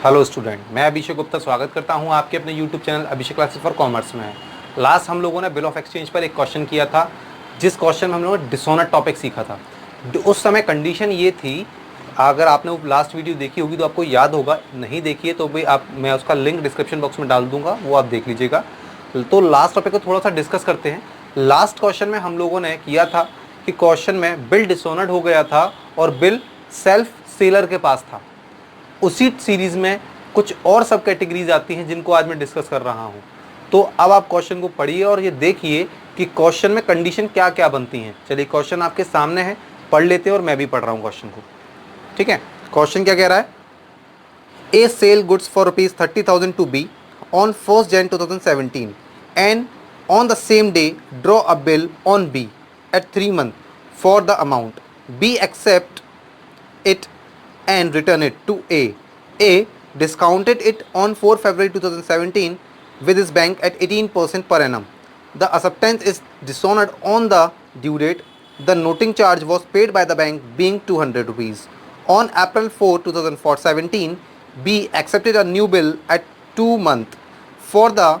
Hello student, मैं अभिषेक गुप्ता स्वागत करता हूं आपके अपने YouTube channel Abhishek classes for commerce में। लास्ट हम लोगों ने बिल ऑफ एक्सचेंज पर एक क्वेश्चन किया था, जिस क्वेश्चन में हम लोगों ने डिसऑनर टॉपिक सीखा था। उस समय कंडीशन ये थी, अगर आपने वो लास्ट वीडियो देखी होगी तो आपको याद होगा, नहीं देखी है तो भी मैं उसका लिंक डिस्क्रिप्शन बॉक्स में डाल दूंगा, वो आप देख लीजिएगा। तो लास्ट टॉपिक को थोड़ा सा डिस्कस करते हैं। लास्ट क्वेश्चन में हम लोगों ने किया था कि क्वेश्चन में बिल डिसऑनर्ड हो गया था और बिल सेल्फ सेलर के पास था। उसी सीरीज में कुछ और सब कैटेगरीज आती हैं जिनको आज मैं डिस्कस कर रहा हूं। तो अब आप क्वेश्चन को पढ़िए और ये देखिए कि क्वेश्चन में कंडीशन क्या क्या बनती हैं। चलिए, क्वेश्चन आपके सामने है, पढ़ लेते हैं और मैं भी पढ़ रहा हूं क्वेश्चन को। ठीक है, क्वेश्चन क्या कह रहा है? A sell goods for ₹30,000 to B on 1st Jan 2017 and on the same day draw a bill on B at 3 months for the amount. B accept it and return it to A. A discounted it on 4 February 2017 with his bank at 18% per annum. The acceptance is dishonored on the due date. The noting charge was paid by the bank being 200 rupees. On April 4, 2017, B accepted a new bill at 2 months for the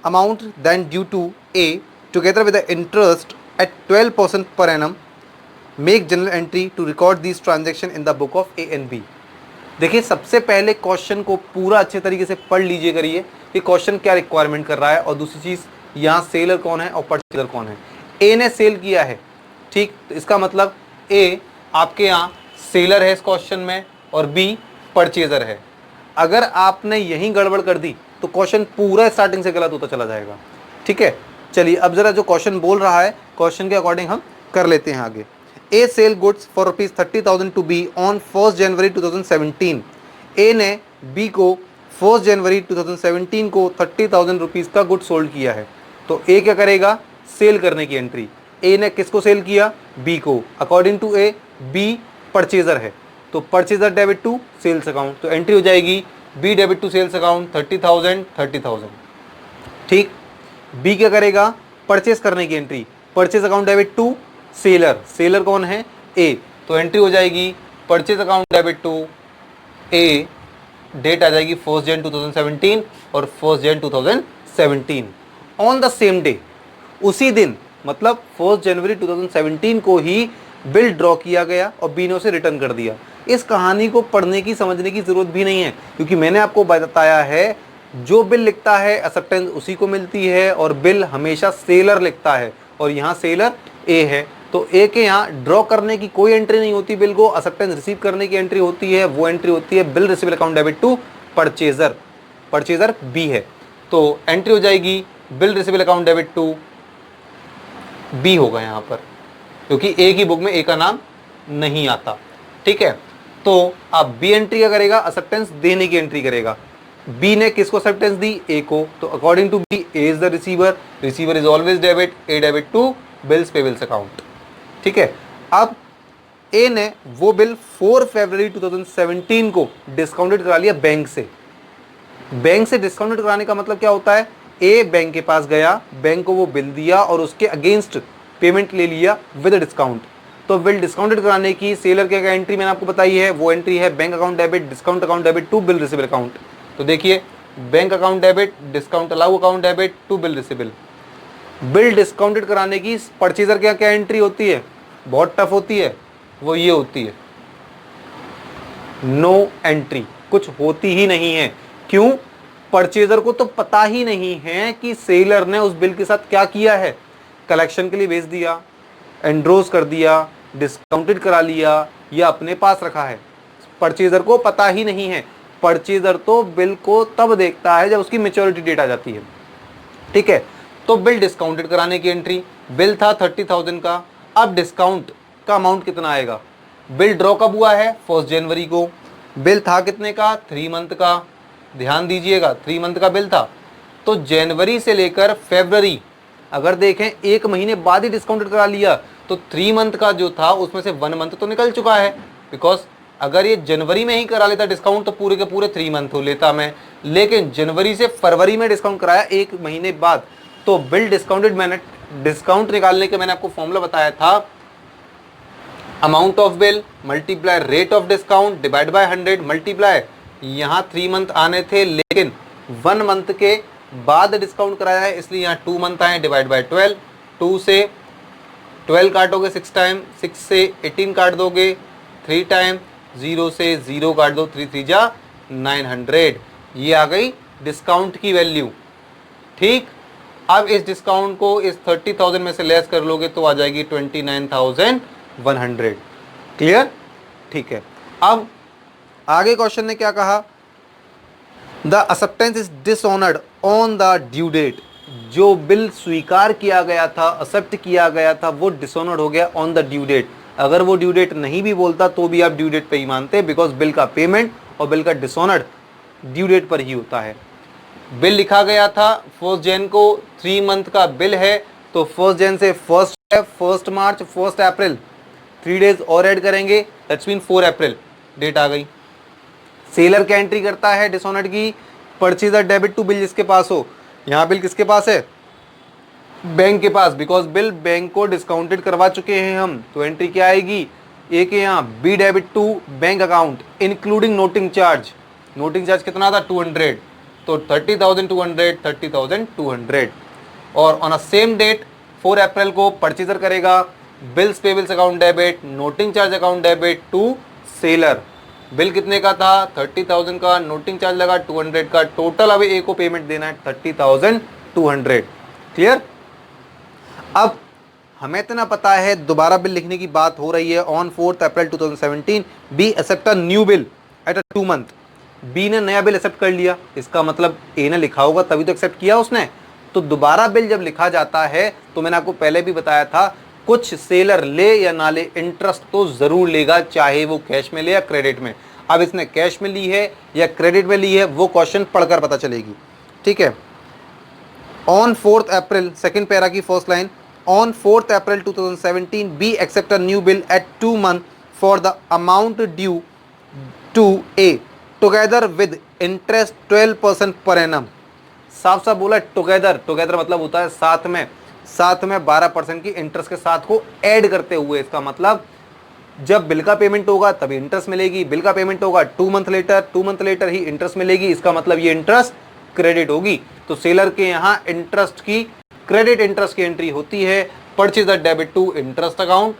amount then due to A together with the interest at 12% per annum. Make general entry to record this transaction in the book of A and B. देखिए, सबसे पहले question को पूरा अच्छे तरीके से पढ़ लीजिए करिए कि क्वेश्चन क्या रिक्वायरमेंट कर रहा है, और दूसरी चीज़ यहाँ सेलर कौन है और परचेजर कौन है। ए ने सेल किया है, ठीक, तो इसका मतलब ए आपके यहाँ सेलर है इस क्वेश्चन में और बी परचेजर है। अगर आपने यहीं गड़बड़ कर दी तो क्वेश्चन पूरा स्टार्टिंग से गलत होता चला जाएगा। ठीक है, चलिए अब जरा जो क्वेश्चन बोल रहा है क्वेश्चन के अकॉर्डिंग हम कर लेते हैं आगे। A sell goods for ₹30,000 to B on 1st January 2017। A ने B को 1st January 2017 को 30,000 रुपीज़ का गुड सोल्ड किया है। तो A क्या करेगा? सेल करने की एंट्री। A ने किसको सेल किया? B को। According to A, B purchaser है, तो purchaser debit to sales account, तो एंट्री हो जाएगी B debit to sales account 30,000। ठीक, B क्या करेगा? परचेज करने की entry, purchase account debit to seller. Seller कौन है? ए, तो एंट्री हो जाएगी purchase account debit to A. Date आ जाएगी 1st Jan 2017 और 1st Jan 2017। On the same day, उसी दिन, मतलब 1st January 2017 को ही बिल ड्रॉ किया गया और बी ने उसे रिटर्न कर दिया। इस कहानी को पढ़ने की समझने की जरूरत भी नहीं है, क्योंकि मैंने आपको बताया है जो बिल लिखता है एक्सेप्टेंस उसी को मिलती है, और बिल हमेशा सेलर लिखता है, और यहाँ सेलर ए है। तो ए के यहाँ ड्रॉ करने की कोई एंट्री नहीं होती बिल को, एक्सेप्टेंस रिसीव करने की एंट्री होती है। वो एंट्री होती है bill receivable account debit to purchaser. Purchaser B है, तो एंट्री हो जाएगी bill receivable account debit to B होगा यहाँ पर, क्योंकि ए की बुक में ए का नाम नहीं आता। ठीक है, तो अब बी एंट्री क्या करेगा? एक्सेप्टेंस देने की एंट्री करेगा। बी ने किसको एक्सेप्टेंस दी? ए को, तो according to B A is the receiver, receiver is always debit, A debit to bills payables account. ठीक है, अब ए ने वो बिल 4 फरवरी 2017 को डिस्काउंटेड करा लिया बैंक से। बैंक से डिस्काउंटेड कराने का मतलब क्या होता है? ए बैंक के पास गया, बैंक को वो बिल दिया और उसके अगेंस्ट पेमेंट ले लिया विद डिस्काउंट। तो बिल डिस्काउंटेड कराने की सेलर के एंट्री मैंने आपको बताई है, वो एंट्री है bank account debit discount account debit to bill receivable account. तो देखिए, bank account debit discount allow account debit to bill receivable. Bill discounted कराने की परचेजर क्या क्या एंट्री होती है? बहुत टफ होती है, वो ये होती है नो एंट्री, कुछ होती ही नहीं है। क्यों? परचेजर को तो पता ही नहीं है कि सेलर ने उस बिल के साथ क्या किया है। कलेक्शन के लिए भेज दिया, एंड्रोज कर दिया, डिस्काउंटेड करा लिया, या अपने पास रखा है, परचेजर को पता ही नहीं है। परचेजर तो बिल को तब देखता है जब उसकी मैच्योरिटी डेट आ जाती है। ठीक है, तो बिल डिस्काउंटेड कराने की एंट्री, बिल था 30,000 का, अब डिस्काउंट का अमाउंट कितना आएगा? बिल ड्रॉ कब हुआ है? 1st जनवरी को। बिल था कितने का? 3 मंथ का। ध्यान दीजिएगा, 3 मंथ का बिल था, तो जनवरी से लेकर फरवरी, अगर देखें 1 महीने बाद ही डिस्काउंटेड करा लिया, तो 3 मंथ का जो था उसमें से 1 मंथ तो निकल चुका है। बिकॉज अगर ये जनवरी में ही करा लेता डिस्काउंट तो पूरे के पूरे 3 मंथ हो लेता मैं, लेकिन जनवरी से फरवरी में डिस्काउंट कराया 1 महीने बाद, तो बिल डिस्काउंटेड, मैंने डिस्काउंट निकालने के मैंने आपको फॉर्मूला बताया था, amount of bill multiply rate of discount divide by 100 multiply यहाँ 3 मंथ आने थे, लेकिन 1 मंथ के बाद डिस्काउंट कराया है, इसलिए यहाँ 2 मंथ आए, डिवाइड बाय 12। 2 से 12 काटोगे 6 टाइम, 6 से 18 काट दोगे 3 टाइम, 0 से 0 काट दो, 3 3 जा 900। ये आ गई डिस्काउंट की वैल्यू। ठीक, अब इस डिस्काउंट को इस 30,000 में से लेस कर लोगे तो आ जाएगी 29,100। क्लियर? ठीक है। अब आगे क्वेश्चन ने क्या कहा, the acceptance is dishonoured on the due date. जो बिल स्वीकार किया गया था, एक्सेप्ट किया गया था, वो डिसऑनर्ड हो गया ऑन द ड्यू डेट। अगर वो ड्यू डेट नहीं भी बोलता तो भी आप ड्यू डेट पे ही मानते, बिकॉज बिल का पेमेंट और बिल का डिसऑनर्ड ड्यू डेट पर ही होता है। बिल लिखा गया था 1 जन को, 3 मंथ का बिल है, तो 1 जन से 1 मार्च, 1 अप्रैल, 3 डेज और ऐड करेंगे, दैट्स मीन 4 अप्रैल डेट आ गई। सेलर क्या एंट्री करता है डिसऑनर्ड की, परचेजर डेबिट टू बिल जिसके पास हो। यहाँ बिल किसके पास है, बैंक के पास, बिकॉज बिल बैंक को डिस्काउंटेड करवा चुके हैं हम, तो एंट्री क्या आएगी, एक यहाँ B debit to bank account including noting charge. Noting charge कितना था 200, तो 30,200, 30,200। और on a same date 4 April को परचेजर करेगा bills payables account debit, noting charge account debit to seller. Bill कितने का था 30,000 का, नोटिंग चार्ज लगा 200 का, टोटल अभी ए को पेमेंट देना है 30,200। क्लियर? अब हमें इतना पता है, दोबारा बिल लिखने की बात हो रही है। On 4 April 2017 B accept a new bill at a 2 month. B ने नया बिल एक्सेप्ट कर लिया, इसका मतलब ए ने लिखा होगा तभी तो एक्सेप्ट किया उसने। तो दोबारा बिल जब लिखा जाता है, तो मैंने आपको पहले भी बताया था, कुछ सेलर ले या ना ले, इंटरेस्ट तो जरूर लेगा, चाहे वो कैश में ले या क्रेडिट में। अब इसने कैश में ली है या क्रेडिट में ली है, वो क्वेश्चन पढ़कर पता चलेगी। ठीक है। ऑन 4 अप्रैल, सेकंड पैरा की first line, on 4 April 2017 B accept a new bill at 2 month for the amount due to A together with interest 12% per annum. साफ साफ बोला टुगेदर, टुगेदर मतलब होता है साथ में, साथ में 12% की इंटरेस्ट के साथ को ऐड करते हुए। इसका मतलब जब बिल का पेमेंट होगा तभी इंटरेस्ट मिलेगी, बिल का पेमेंट होगा 2 मंथ लेटर, 2 मंथ लेटर ही इंटरेस्ट मिलेगी। इसका मतलब ये इंटरेस्ट क्रेडिट होगी। तो सेलर के यहाँ इंटरेस्ट की, क्रेडिट इंटरेस्ट की एंट्री होती है purchaser debit to interest account,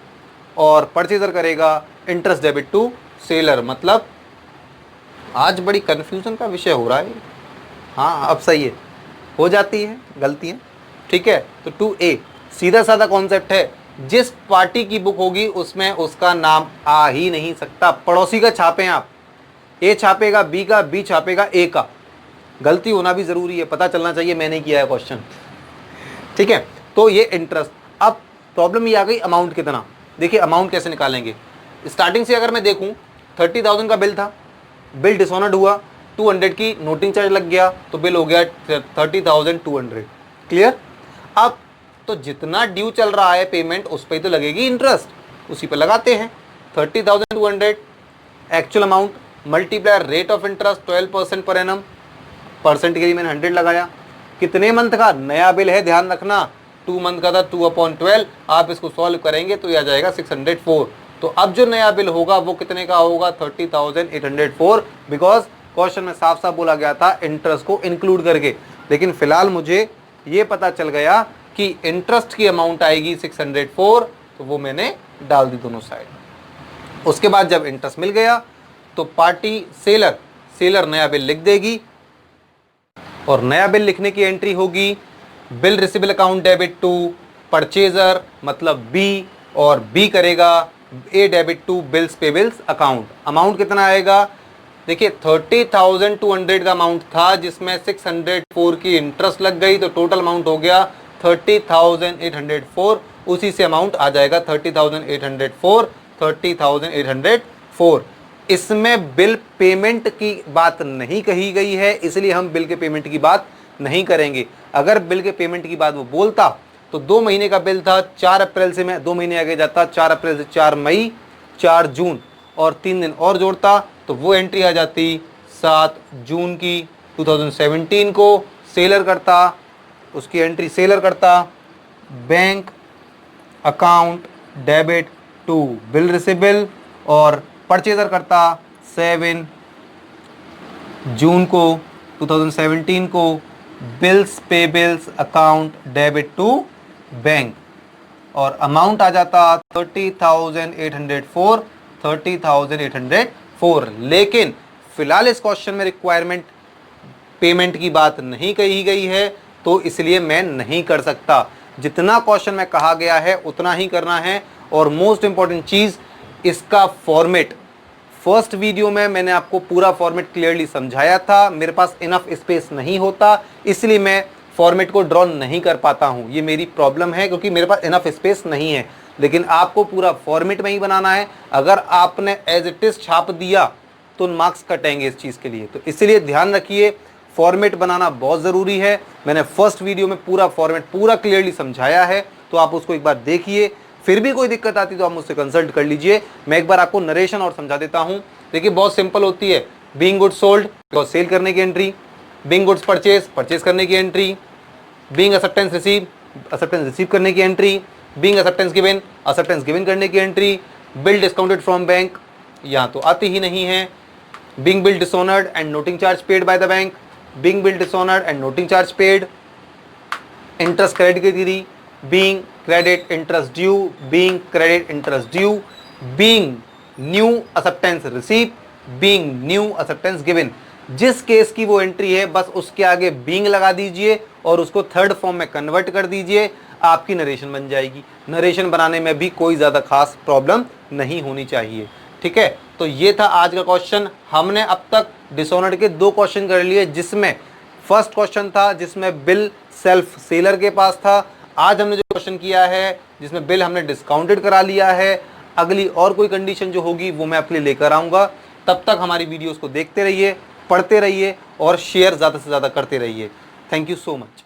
और परचेजर करेगा इंटरेस्ट डेबिट टू सेलर। मतलब आज बड़ी कंफ्यूजन का विषय हो रहा है। हाँ अब सही है, हो जाती है गलतियाँ। ठीक है, तो 2A सीधा साधा कॉन्सेप्ट है, जिस पार्टी की बुक होगी उसमें उसका नाम आ ही नहीं सकता। पड़ोसी का छापें आप, ए छापेगा बी का, बी छापेगा ए का। गलती होना भी जरूरी है, पता चलना चाहिए मैंने किया है क्वेश्चन। ठीक है, तो ये इंटरेस्ट। अब प्रॉब्लम ये आ गई अमाउंट कितना। देखिए अमाउंट कैसे निकालेंगे। स्टार्टिंग से अगर मैं देखूं 30,000 का बिल था, बिल डिसऑनर्ड हुआ, 200 की नोटिंग चार्ज लग गया, तो बिल हो गया 30,200। क्लियर? अब तो जितना ड्यू चल रहा है पेमेंट, उस पर ही तो लगेगी इंटरेस्ट, उसी पर लगाते हैं। 30,200 actual amount multiply rate of interest 12% per annum, percent के लिए मैंने 100 लगाया। कितने मंथ का नया बिल है, ध्यान रखना 2 मंथ का था, 2/12। आप इसको सॉल्व करेंगे तो यह आ जाएगा 604। तो अब जो नया बिल होगा वो कितने का होगा 30,804, बिकॉज क्वेश्चन में साफ साफ बोला गया था इंटरेस्ट को इंक्लूड करके। लेकिन फिलहाल मुझे ये पता चल गया कि इंटरेस्ट की अमाउंट आएगी 604, तो वो मैंने डाल दी दोनों साइड। उसके बाद जब इंटरेस्ट मिल गया तो पार्टी सेलर नया बिल लिख देगी, और नया बिल लिखने की एंट्री होगी bill receivable account debit to purchaser, मतलब बी, और बी करेगा A debit to bills payables account. Amount कितना आएगा, देखिए 30,200 का अमाउंट था, जिसमें 604 की इंटरेस्ट लग गई, तो टोटल अमाउंट हो गया 30,804। उसी से अमाउंट आ जाएगा 30,804, 30,804। इसमें बिल पेमेंट की बात नहीं कही गई है, इसलिए हम बिल के पेमेंट की बात नहीं करेंगे। अगर बिल के पेमेंट की बात वो बोलता तो 2 महीने का बिल था, 4 अप्रैल से मैं 2 महीने आगे जाता, 4 अप्रैल से 4 मई, 4 जून और 3 दिन और जोड़ता, तो वो एंट्री आ जाती 7 जून की 2017 को। सेलर करता, उसकी एंट्री सेलर करता bank account debit to bill receivable, और परचेजर करता 7 जून को 2017 को bills pay bills account debit to bank और अमाउंट आ जाता 30,804 लेकिन फिलहाल इस क्वेश्चन में रिक्वायरमेंट पेमेंट की बात नहीं कही गई है, तो इसलिए मैं नहीं कर सकता। जितना क्वेश्चन में कहा गया है उतना ही करना है। और मोस्ट इंपॉर्टेंट चीज, इसका फॉर्मेट, फर्स्ट वीडियो में मैंने आपको पूरा फॉर्मेट क्लियरली समझाया था। मेरे पास इनफ स्पेस नहीं होता, इसलिए मैं फॉर्मेट को ड्रॉ नहीं कर पाता हूं। ये मेरी प्रॉब्लम है क्योंकि मेरे पास इनफ स्पेस नहीं है। लेकिन आपको पूरा फॉर्मेट में ही बनाना है। अगर आपने एज इट इज छाप दिया तो मार्क्स कटेंगे इस चीज़ के लिए। तो इसलिए ध्यान रखिए, फॉर्मेट बनाना बहुत ज़रूरी है। मैंने फर्स्ट वीडियो में पूरा फॉर्मेट पूरा क्लियरली समझाया है, तो आप उसको एक बार देखिए। फिर भी कोई दिक्कत आती तो आप मुझसे कंसल्ट कर लीजिए। मैं एक बार आपको नरेशन और समझा देता हूँ। देखिए बहुत सिंपल होती है। बीइंग गुड्स सोल्ड, सेल करने की entry. Being goods purchase, purchase करने की entry. Being acceptance receive, acceptance receive करने की entry. Being acceptance given, acceptance given करने की entry. Bill discounted from bank, यहाँ तो आती ही नहीं है। Being bill dishonoured and noting charge paid by the bank. Being bill dishonoured and noting charge paid. Interest credit की theory. Being credit interest due, being credit interest due. Being new acceptance receive, being new acceptance given. जिस case की वो entry है बस उसके आगे being लगा दीजिए और उसको थर्ड फॉर्म में कन्वर्ट कर दीजिए, आपकी नरेशन बन जाएगी। नरेशन बनाने में भी कोई ज़्यादा खास प्रॉब्लम नहीं होनी चाहिए। ठीक है, तो ये था आज का क्वेश्चन। हमने अब तक डिसऑनर्ड के 2 क्वेश्चन कर लिए, जिसमें फर्स्ट क्वेश्चन था जिसमें बिल सेल्फ सेलर के पास था। आज हमने जो क्वेश्चन किया है जिसमें बिल हमने डिस्काउंटेड करा लिया है। अगली और कोई कंडीशन जो होगी वो मैं आपके लिए लेकर आऊँगा। तब तक हमारी वीडियोज़ को देखते रहिए, पढ़ते रहिए और शेयर ज़्यादा से ज़्यादा करते रहिए। Thank you so much.